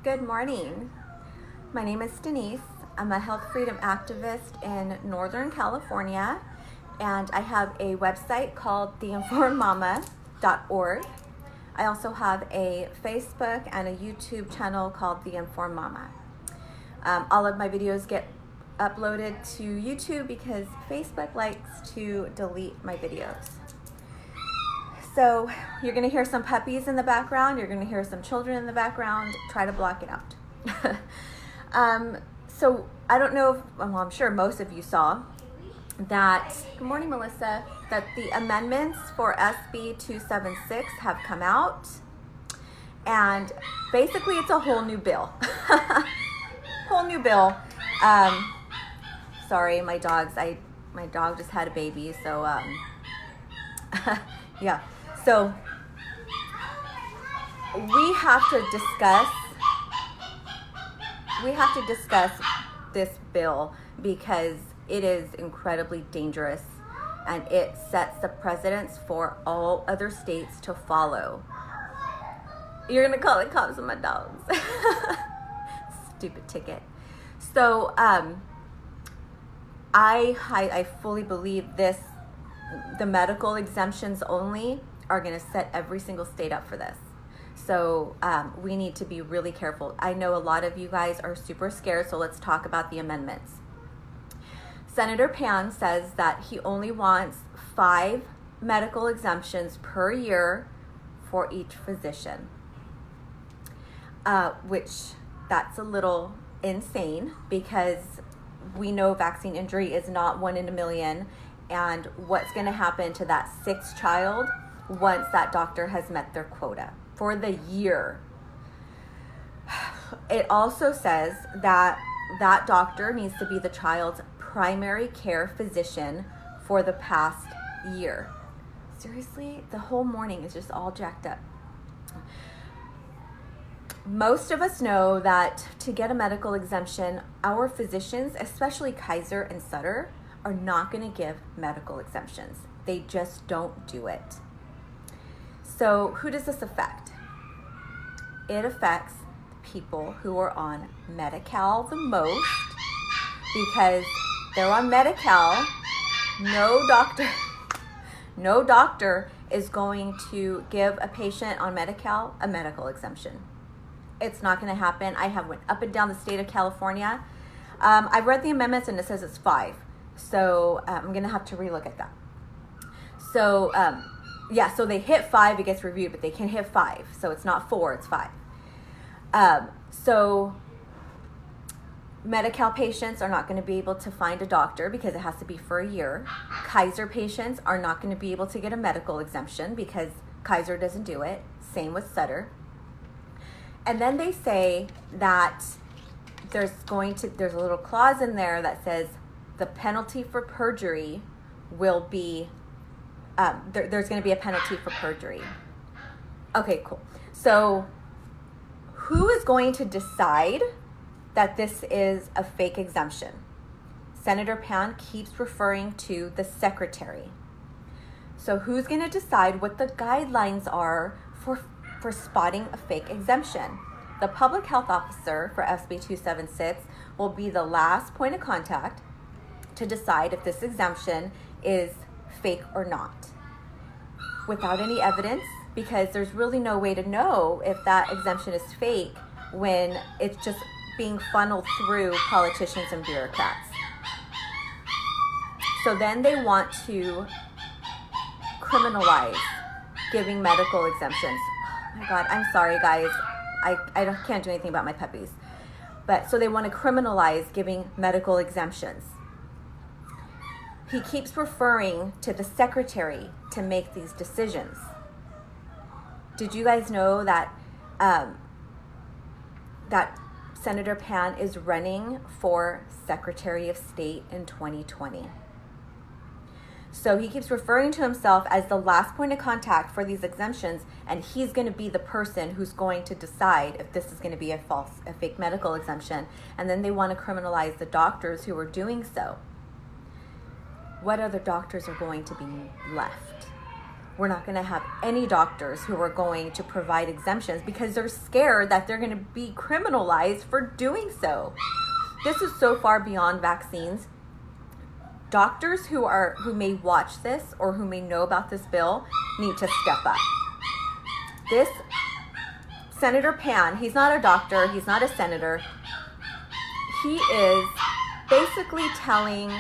Good morning. My name is Denise. I'm a health freedom activist in Northern California, and I have a website called TheInformedMama.org. I also have a Facebook and a YouTube channel called The Informed Mama. All of my videos get uploaded to YouTube because Facebook likes to delete my videos. So you're going to hear some puppies in the background. You're going to hear some children in the background. Try to block it out. So I don't know if, well, I'm sure most of you saw that, good morning, Melissa, that the amendments for SB276 have come out. And basically it's a whole new bill. Whole new bill. Sorry, my dog just had a baby, so yeah. So we have to discuss this bill because it is incredibly dangerous and it sets the precedence for all other states to follow. You're gonna call the cops on my dogs. Stupid ticket. So I fully believe the medical exemptions only are going to set every single state up for this. So we need to be really careful. I know a lot of you guys are super scared, so let's talk about the amendments. Senator Pan says that he only wants 5 medical exemptions per year for each physician, which that's a little insane because we know vaccine injury is not 1 in a million, and what's going to happen to that 6th child once that doctor has met their quota for the year. It also says that that doctor needs to be the child's primary care physician for the past year. Seriously, the whole morning is just all jacked up. Most of us know that to get a medical exemption, our physicians, especially Kaiser and Sutter, are not going to give medical exemptions. They just don't do it. So who does this affect? It affects people who are on Medi-Cal the most because they're on Medi-Cal. No doctor is going to give a patient on Medi-Cal a medical exemption. It's not going to happen. I have went up and down the state of California. I've read the amendments and it says it's 5. So I'm going to have to relook at that. So yeah, so they hit 5, it gets reviewed, but they can hit 5. So it's not 4, it's 5. So Medi-Cal patients are not going to be able to find a doctor because it has to be for a year. Kaiser patients are not going to be able to get a medical exemption because Kaiser doesn't do it. Same with Sutter. And then they say that there's a little clause in there that says the penalty for perjury will be, there's going to be a penalty for perjury. Okay, cool. So who is going to decide that this is a fake exemption? Senator Pan keeps referring to the secretary. So who's going to decide what the guidelines are for spotting a fake exemption? The public health officer for SB276 will be the last point of contact to decide if this exemption is fake or not, without any evidence, because there's really no way to know if that exemption is fake when it's just being funneled through politicians and bureaucrats. So then they want to criminalize giving medical exemptions. Oh my God, I'm sorry guys. I can't do anything about my puppies. But so they want to criminalize giving medical exemptions. He keeps referring to the secretary to make these decisions. Did you guys know that that Senator Pan is running for Secretary of State in 2020? So he keeps referring to himself as the last point of contact for these exemptions, and he's going to be the person who's going to decide if this is going to be a fake medical exemption. And then they want to criminalize the doctors who are doing so. What other doctors are going to be left? We're not going to have any doctors who are going to provide exemptions because they're scared that they're going to be criminalized for doing so. This is so far beyond vaccines. Doctors who may watch this or who may know about this bill need to step up. This Senator Pan, he's not a doctor, he's not a senator. He is basically telling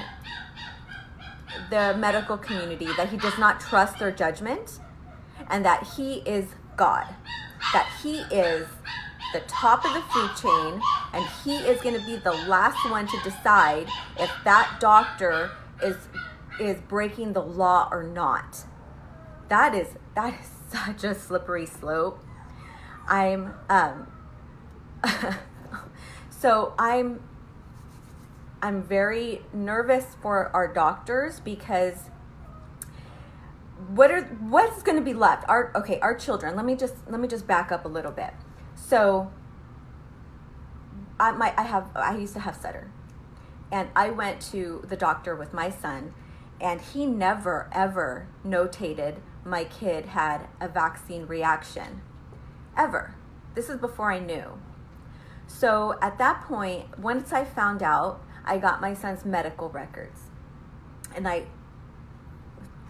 the medical community that he does not trust their judgment and that he is God, that he is the top of the food chain and he is going to be the last one to decide if that doctor is breaking the law or not. That is such a slippery slope. I'm very nervous for our doctors because what's going to be left? Our children. Let me just back up a little bit. So I used to have Sutter, and I went to the doctor with my son, and he never ever notated my kid had a vaccine reaction, ever. This is before I knew. So at that point, once I found out, I got my son's medical records, and I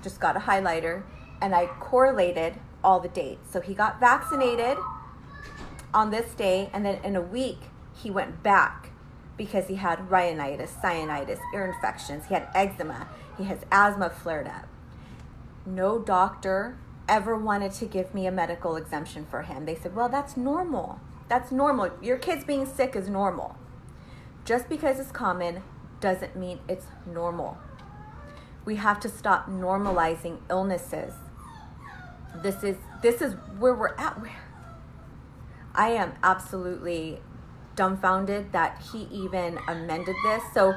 just got a highlighter and I correlated all the dates. So he got vaccinated on this day, and then in a week he went back because he had rhinitis, sinusitis, ear infections, he had eczema, he has asthma flared up. No doctor ever wanted to give me a medical exemption for him. They said, well, that's normal. That's normal. Your kid's being sick is normal. Just because it's common doesn't mean it's normal. We have to stop normalizing illnesses. This is where we're at. I am absolutely dumbfounded that he even amended this. So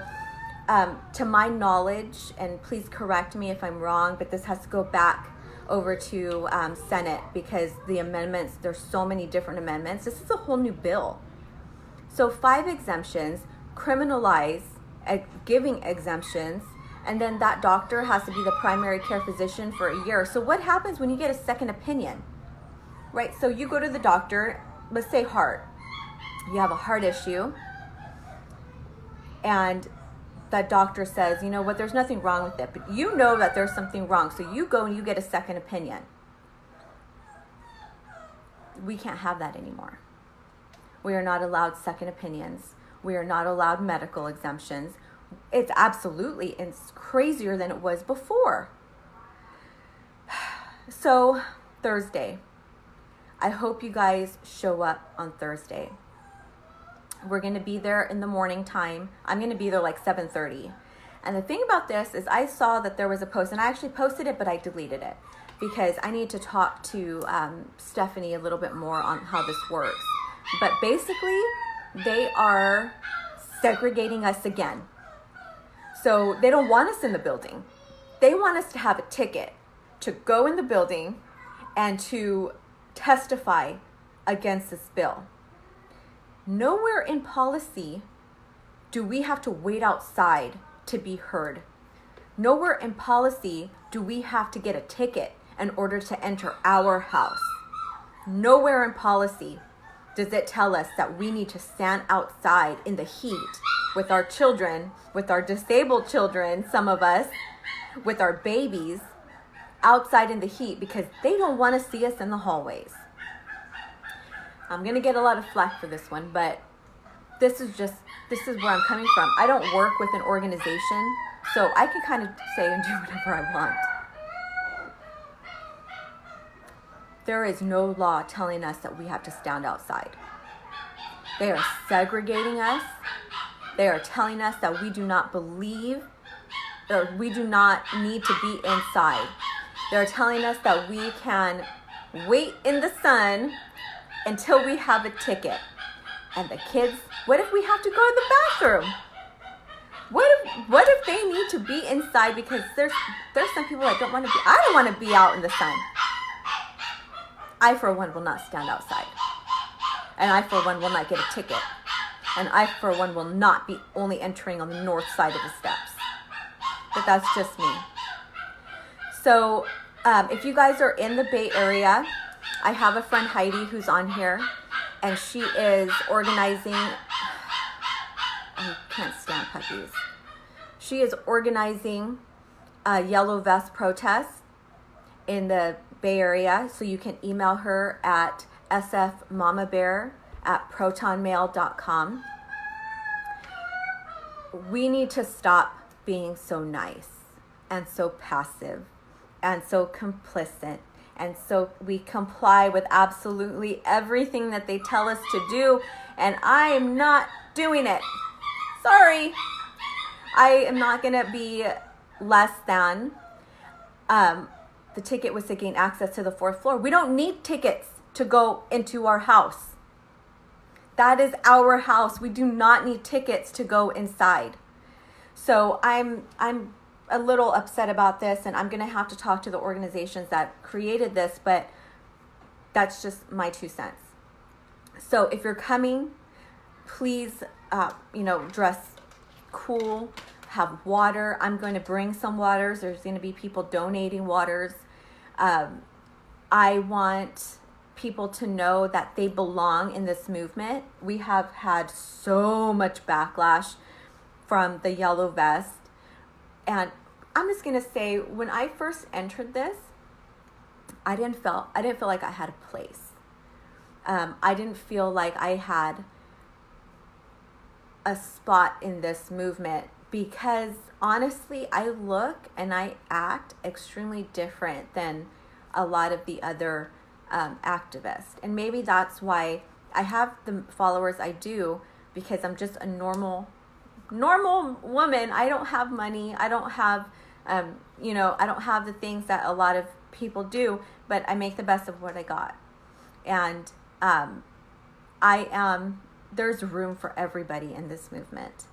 to my knowledge, and please correct me if I'm wrong, but this has to go back over to Senate because the amendments, there's so many different amendments. This is a whole new bill. So 5 exemptions criminalize giving exemptions, and then that doctor has to be the primary care physician for a year. So what happens when you get a second opinion, right? So you go to the doctor, let's say heart. You have a heart issue, and that doctor says, you know what, there's nothing wrong with it, but you know that there's something wrong. So you go and you get a second opinion. We can't have that anymore. We are not allowed second opinions. We are not allowed medical exemptions. It's crazier than it was before. So Thursday, I hope you guys show up on Thursday. We're going to be there in the morning time. I'm going to be there like 7:30. And the thing about this is I saw that there was a post, and I actually posted it, but I deleted it because I need to talk to Stephanie a little bit more on how this works. But basically, they are segregating us again. So they don't want us in the building. They want us to have a ticket to go in the building and to testify against this bill. Nowhere in policy do we have to wait outside to be heard. Nowhere in policy do we have to get a ticket in order to enter our house. Nowhere in policy does it tell us that we need to stand outside in the heat with our children, with our disabled children, some of us, with our babies, outside in the heat because they don't want to see us in the hallways. I'm going to get a lot of flack for this one, but this is where I'm coming from. I don't work with an organization, so I can kind of say and do whatever I want. There is no law telling us that we have to stand outside. They are segregating us. They are telling us that we do not believe, or we do not need to be inside. They're telling us that we can wait in the sun until we have a ticket. And the kids, what if we have to go to the bathroom? What if they need to be inside because there's some people that don't want to be, I don't want to be out in the sun. I, for one, will not stand outside. And I, for one, will not get a ticket. And I, for one, will not be only entering on the north side of the steps. But that's just me. So If you guys are in the Bay Area, I have a friend, Heidi, who's on here, and she is organizing, I can't stand puppies. She is organizing a yellow vest protest in the Bay Area, so you can email her at sfmamabear@protonmail.com. We need to stop being so nice and so passive and so complicit, and so we comply with absolutely everything that they tell us to do, and I am not doing it. Sorry. I am not going to be less than. The ticket was to gain access to the 4th floor. We don't need tickets to go into our house. That is our house. We do not need tickets to go inside. So I'm a little upset about this, and I'm going to have to talk to the organizations that created this, but that's just my 2 cents. So if you're coming, please, dress cool, have water. I'm going to bring some waters. There's going to be people donating waters. I want people to know that they belong in this movement. We have had so much backlash from the yellow vest. And I'm just going to say, when I first entered this, I didn't feel like I had a place. I didn't feel like I had a spot in this movement, because honestly, I look and I act extremely different than a lot of the other activists. And maybe that's why I have the followers I do, because I'm just a normal woman. I don't have money. I don't have, I don't have the things that a lot of people do, but I make the best of what I got. And there's room for everybody in this movement.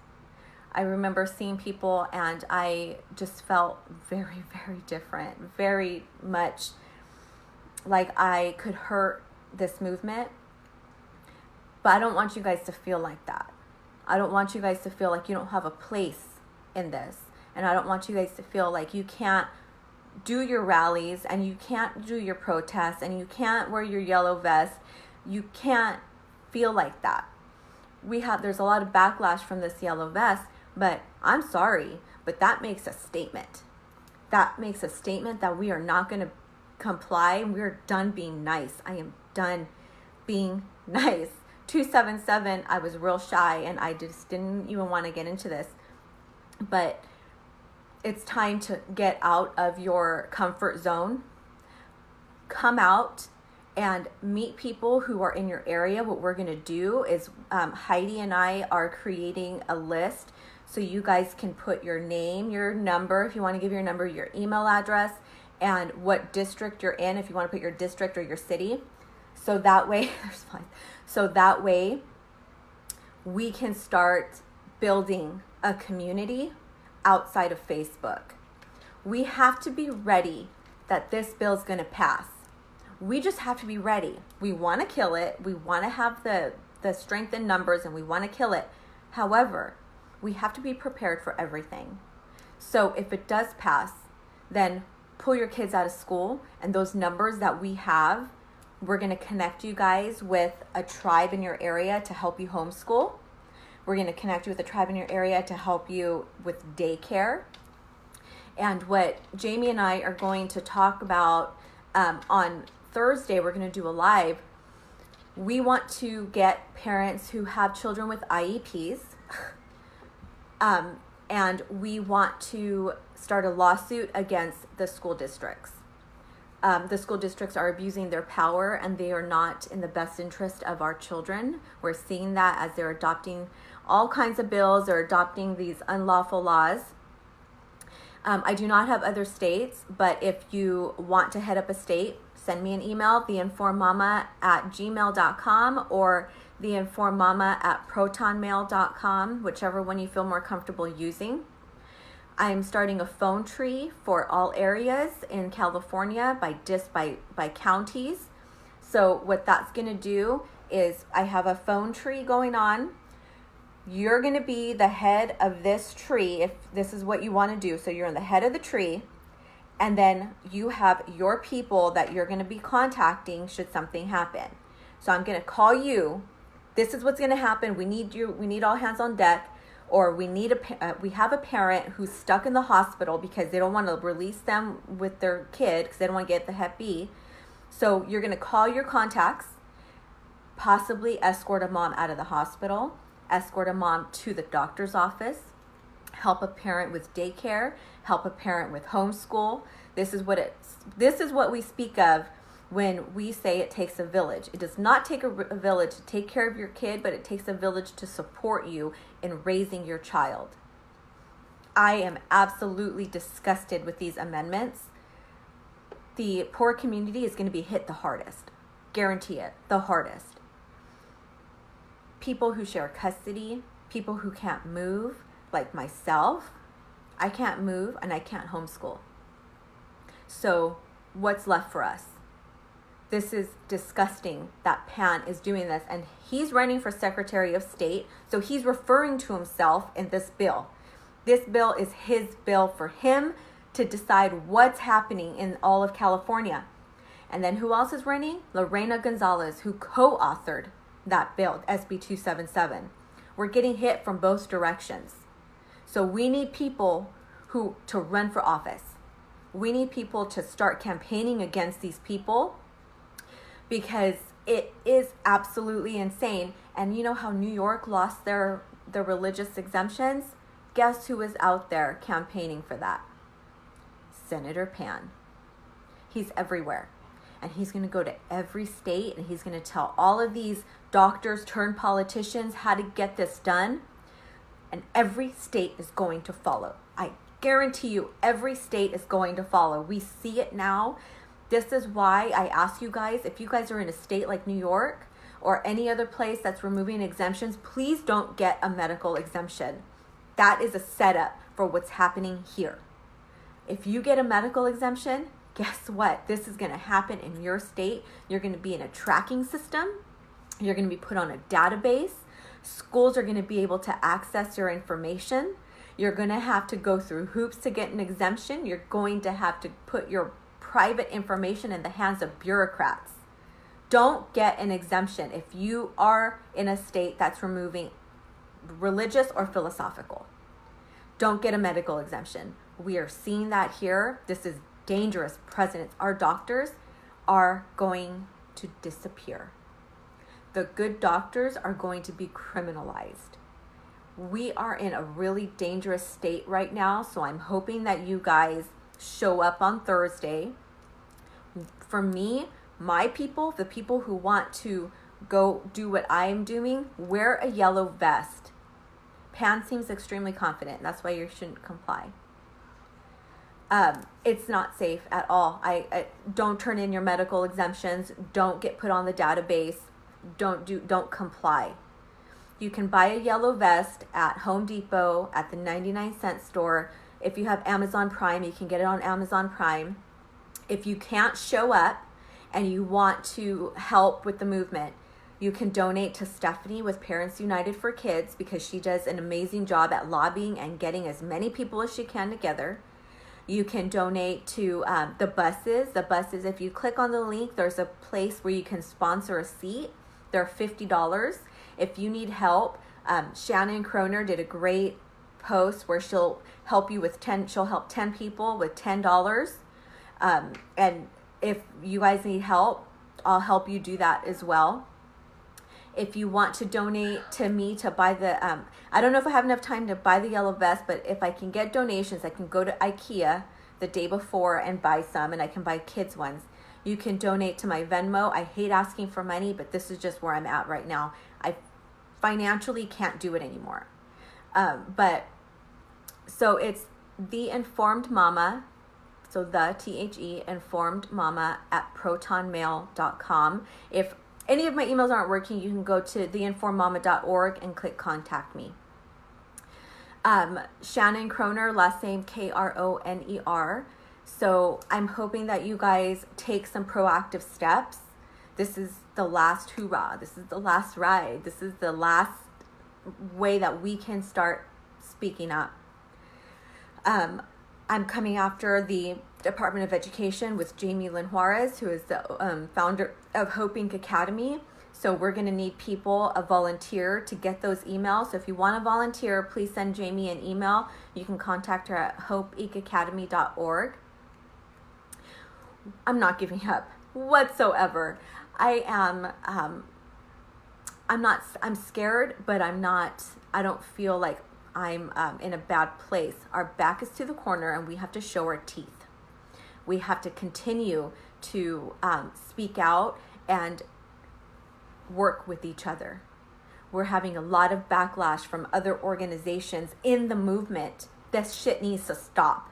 I remember seeing people, and I just felt very, very different, very much like I could hurt this movement. But I don't want you guys to feel like that. I don't want you guys to feel like you don't have a place in this. And I don't want you guys to feel like you can't do your rallies, and you can't do your protests, and you can't wear your yellow vest. You can't feel like that. There's a lot of backlash from this yellow vest, but I'm sorry, but that makes a statement. That makes a statement that we are not going to comply. We're done being nice. I am done being nice. 277, I was real shy, and I just didn't even want to get into this. But it's time to get out of your comfort zone. Come out and meet people who are in your area. What we're going to do is Heidi and I are creating a list, so you guys can put your name, your number, if you want to give your number, your email address, and what district you're in, if you want to put your district or your city. So that way, we can start building a community outside of Facebook. We have to be ready that this bill is going to pass. We just have to be ready. We want to kill it. We want to have the strength in numbers, and we want to kill it. However, we have to be prepared for everything. So if it does pass, then pull your kids out of school, and those numbers that we have, we're going to connect you guys with a tribe in your area to help you homeschool. We're going to connect you with a tribe in your area to help you with daycare. And what Jamie and I are going to talk about on Thursday, we're going to do a live. We want to get parents who have children with IEPs, and we want to start a lawsuit against the school districts. The school districts are abusing their power, and they are not in the best interest of our children. We're seeing that as they're adopting all kinds of bills or adopting these unlawful laws. I do not have other states, but if you want to head up a state, send me an email, theinformedmama@gmail.com or theinformedmama@protonmail.com, whichever one you feel more comfortable using. I'm starting a phone tree for all areas in California by counties. So what that's going to do is I have a phone tree going on. You're going to be the head of this tree if this is what you want to do. So you're in the head of the tree, And then you have your people that you're going to be contacting should something happen. So I'm going to call you. This is what's going to happen. We need you. We need all hands on deck. Or we have a parent who's stuck in the hospital because they don't want to release them with their kid because they don't want to get the Hep B. So you're going to call your contacts, possibly escort a mom out of the hospital, escort a mom to the doctor's office, help a parent with daycare, help a parent with homeschool. This is what we speak of when we say it takes a village. It does not take a village to take care of your kid, but it takes a village to support you in raising your child. I am absolutely disgusted with these amendments. The poor community is going to be hit the hardest. Guarantee it, the hardest. People who share custody, people who can't move, like myself. I can't move and I can't homeschool. So what's left for us? This is disgusting that Pan is doing this, and he's running for Secretary of State, so he's referring to himself in this bill. This bill is his bill for him to decide what's happening in all of California. And then who else is running? Lorena Gonzalez, who co-authored that bill, SB277. We're getting hit from both directions. So we need people to run for office. We need people to start campaigning against these people, because it is absolutely insane. And you know how New York lost their religious exemptions? Guess who is out there campaigning for that? Senator Pan. He's everywhere. And he's going to go to every state, and he's going to tell all of these doctors turned politicians how to get this done. And every state is going to follow. I guarantee you, every state is going to follow. We see it now. This is why I ask you guys, if you guys are in a state like New York or any other place that's removing exemptions, please don't get a medical exemption. That is a setup for what's happening here. If you get a medical exemption, guess what? This is going to happen in your state. You're going to be in a tracking system. You're going to be put on a database. Schools are going to be able to access your information. You're going to have to go through hoops to get an exemption. You're going to have to put your private information in the hands of bureaucrats. Don't get an exemption if you are in a state that's removing religious or philosophical. Don't get a medical exemption. We are seeing that here. This is dangerous precedent. Our doctors are going to disappear. The good doctors are going to be criminalized. We are in a really dangerous state right now, so I'm hoping that you guys show up on Thursday. For me, my people, the people who want to go do what I'm doing, wear a yellow vest. Pan seems extremely confident. That's why you shouldn't comply. It's not safe at all. I don't turn in your medical exemptions. Don't get put on the database. Don't comply. You can buy a yellow vest at Home Depot, at the 99-cent store. If you have Amazon Prime, you can get it on Amazon Prime. If you can't show up and you want to help with the movement, you can donate to Stephanie with Parents United for Kids, because she does an amazing job at lobbying and getting as many people as she can together. You can donate to the buses. The buses, if you click on the link, there's a place where you can sponsor a seat. They're $50. If you need help, Shannon Kroner did a great post where she'll help you with 10. She'll help 10 people with $10. And if you guys need help, I'll help you do that as well. If you want to donate to me to buy the, I don't know if I have enough time to buy the yellow vest, but if I can get donations, I can go to IKEA the day before and buy some, and I can buy kids ones. You can donate to my Venmo. I hate asking for money, but this is just where I'm at right now. I financially can't do it anymore. So it's TheInformedMama, so the THE informed mama at protonmail.com. If any of my emails aren't working, you can go to theinformedmama.org and click contact me. Shannon Kroner, last name Kroner. So I'm hoping that you guys take some proactive steps. This is the last hoorah. This is the last ride. This is the last way that we can start speaking up. I'm coming after the Department of Education with Jamie Lynn Juarez, who is the founder of Hope Inc. Academy. So we're going to need people, a volunteer, to get those emails. So if you want to volunteer, please send Jamie an email. You can contact her at hopeincacademy.org. I'm not giving up whatsoever. I'm scared, but I don't feel like I'm in a bad place. Our back is to the corner and we have to show our teeth. We have to continue to speak out and work with each other. We're having a lot of backlash from other organizations in the movement. This shit needs to stop.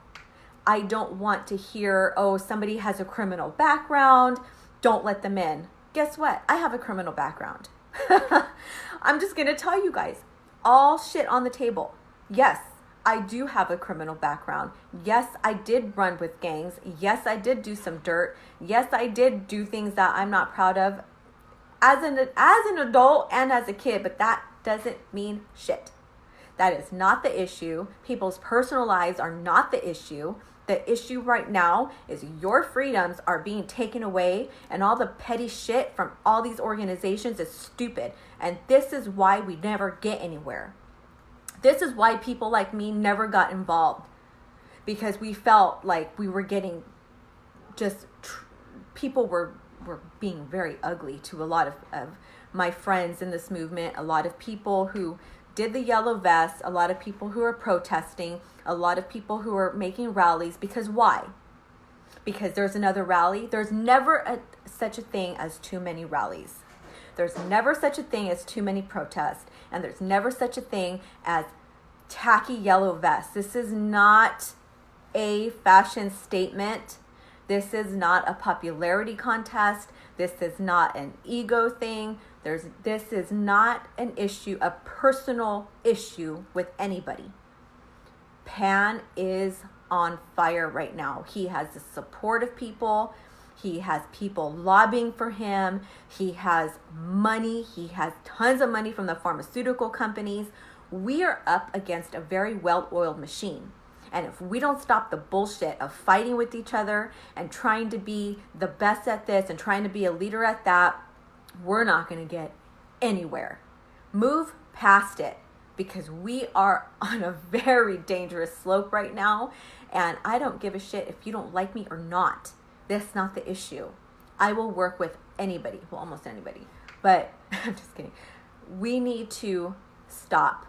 I don't want to hear, oh, somebody has a criminal background, don't let them in. Guess what? I have a criminal background. I'm just going to tell you guys, all shit on the table. Yes, I do have a criminal background. Yes, I did run with gangs. Yes, I did do some dirt. Yes, I did do things that I'm not proud of as an adult and as a kid, but that doesn't mean shit. That is not the issue. People's personal lives are not the issue. The issue right now is your freedoms are being taken away, and all the petty shit from all these organizations is stupid. And this is why we never get anywhere. This is why people like me never got involved, because we felt like we were getting people were being very ugly to a lot of my friends in this movement, a lot of people who did the yellow vest, a lot of people who are protesting, a lot of people who are making rallies. Because why? Because there's another rally. There's never such a thing as too many rallies. There's never such a thing as too many protests. And there's never such a thing as tacky yellow vests. This is not a fashion statement. This is not a popularity contest. This is not an ego thing. This is not an issue, a personal issue with anybody. Pan is on fire right now. He has the support of people. He has people lobbying for him. He has money. He has tons of money from the pharmaceutical companies. We are up against a very well-oiled machine. And if we don't stop the bullshit of fighting with each other and trying to be the best at this and trying to be a leader at that, we're not going to get anywhere. Move past it, because we are on a very dangerous slope right now. And I don't give a shit if you don't like me or not. That's not the issue. I will work with anybody, well, almost anybody. But I'm just kidding. We need to stop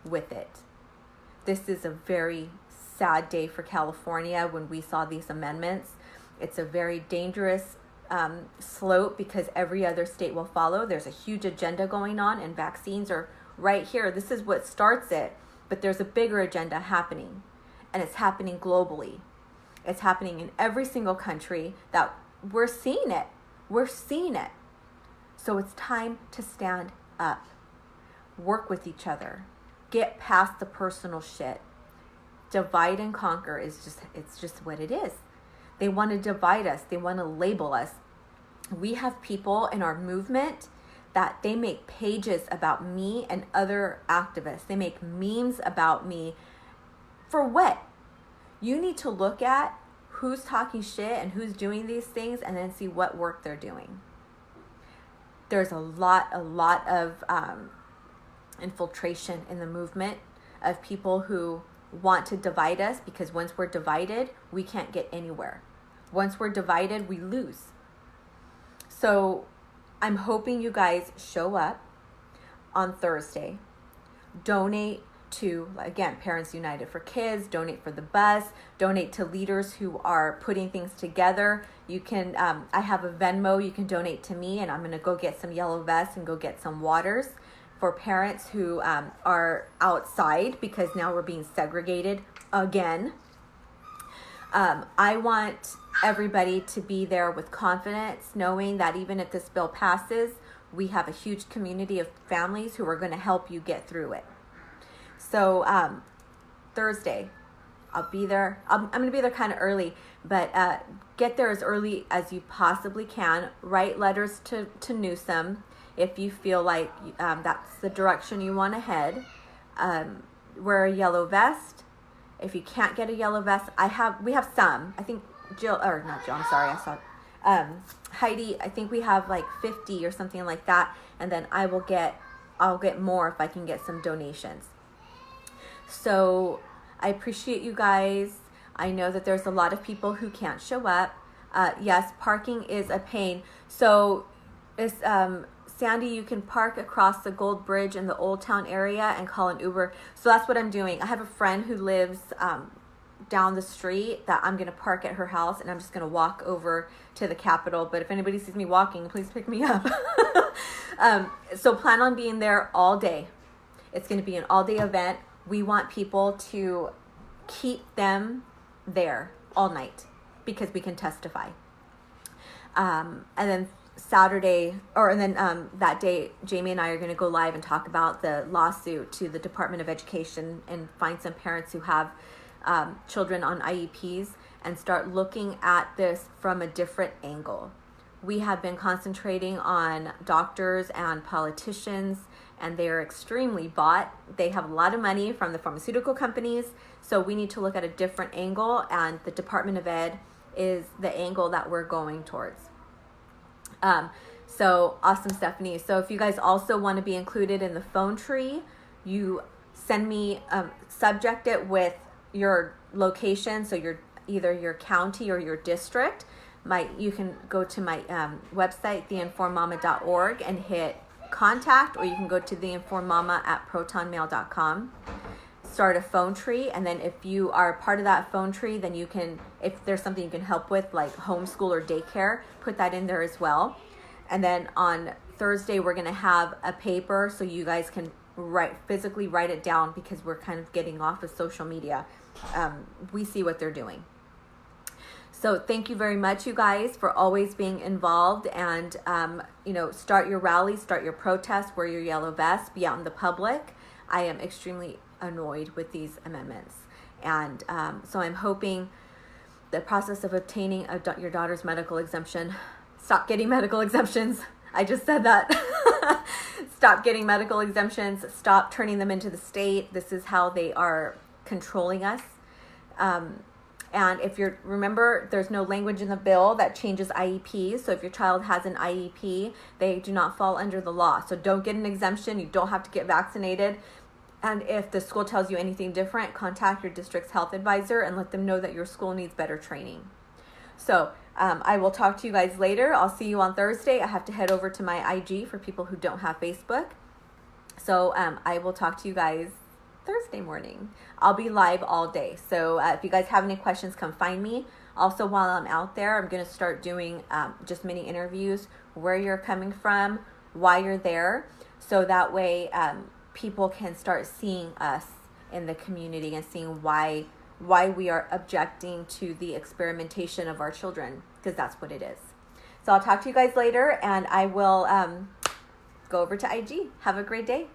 with it. This is a very sad day for California when we saw these amendments. It's a very dangerous slope, because every other state will follow. There's a huge agenda going on, and vaccines are right here. This is what starts it, but there's a bigger agenda happening, and it's happening globally. It's happening in every single country that we're seeing it. We're seeing it. So it's time to stand up, work with each other, get past the personal shit. Divide and conquer it's just what it is. They want to divide us. They want to label us. We have people in our movement that they make pages about me and other activists. They make memes about me. For what? You need to look at who's talking shit and who's doing these things, and then see what work they're doing. There's a lot of infiltration in the movement of people who want to divide us, because once we're divided, we can't get anywhere. Once we're divided, we lose. So I'm hoping you guys show up on Thursday. Donate to, again, Parents United for Kids, donate for the bus, donate to leaders who are putting things together. You can, I have a Venmo, you can donate to me, and I'm going to go get some yellow vests and go get some waters for parents who are outside, because now we're being segregated again. I want everybody to be there with confidence, knowing that even if this bill passes, we have a huge community of families who are going to help you get through it. So Thursday, I'll be there. I'm going to be there kind of early, but get there as early as you possibly can. Write letters to Newsom if you feel like that's the direction you want to head. Wear a yellow vest. If you can't get a yellow vest, we have some. I think Jill, or not Jill, I'm sorry, I saw Heidi, I think we have like 50 or something like that, and then I'll get more if I can get some donations. So I appreciate you guys. I know that there's a lot of people who can't show up. Yes, parking is a pain. So it's Sandy, you can park across the Gold Bridge in the Old Town area and call an Uber. So that's what I'm doing. I have a friend who lives down the street that I'm going to park at her house, and I'm just going to walk over to the Capitol. But if anybody sees me walking, please pick me up. So plan on being there all day. It's going to be an all-day event. We want people to keep them there all night because we can testify. And then that day, Jamie and I are going to go live and talk about the lawsuit to the Department of Education and find some parents who have children on IEPs and start looking at this from a different angle. We have been concentrating on doctors and politicians, and they are extremely bought. They have a lot of money from the pharmaceutical companies, so we need to look at a different angle, and the Department of Ed is the angle that we're going towards. So awesome, Stephanie. So if you guys also want to be included in the phone tree, you send me, subject it with your location, so either your county or your district. You can go to my website, TheInformedMama.org, and hit contact, or you can go to TheInformedMama@protonmail.com. Start a phone tree, and then if you are part of that phone tree, then you can, if there's something you can help with, like homeschool or daycare, put that in there as well. And then on Thursday, we're going to have a paper so you guys can physically write it down, because we're kind of getting off of social media. We see what they're doing. So thank you very much, you guys, for always being involved, and start your rallies, start your protests, wear your yellow vest, be out in the public. I am extremely annoyed with these amendments, and so I'm hoping the process of obtaining your daughter's medical exemption. Stop getting medical exemptions. I just said that. Stop getting medical exemptions. Stop turning them into the state. This is how they are controlling us. And if remember, there's no language in the bill that changes IEPs. So if your child has an IEP, they do not fall under the law. So don't get an exemption. You don't have to get vaccinated. And if the school tells you anything different, contact your district's health advisor and let them know that your school needs better training. So I will talk to you guys later. I'll see you on Thursday. I have to head over to my IG for people who don't have Facebook. So I will talk to you guys Thursday morning. I'll be live all day. So if you guys have any questions, come find me. Also, while I'm out there, I'm going to start doing just mini interviews, where you're coming from, why you're there. So that way people can start seeing us in the community and seeing why we are objecting to the experimentation of our children, because that's what it is. So I'll talk to you guys later, and I will go over to IG. Have a great day.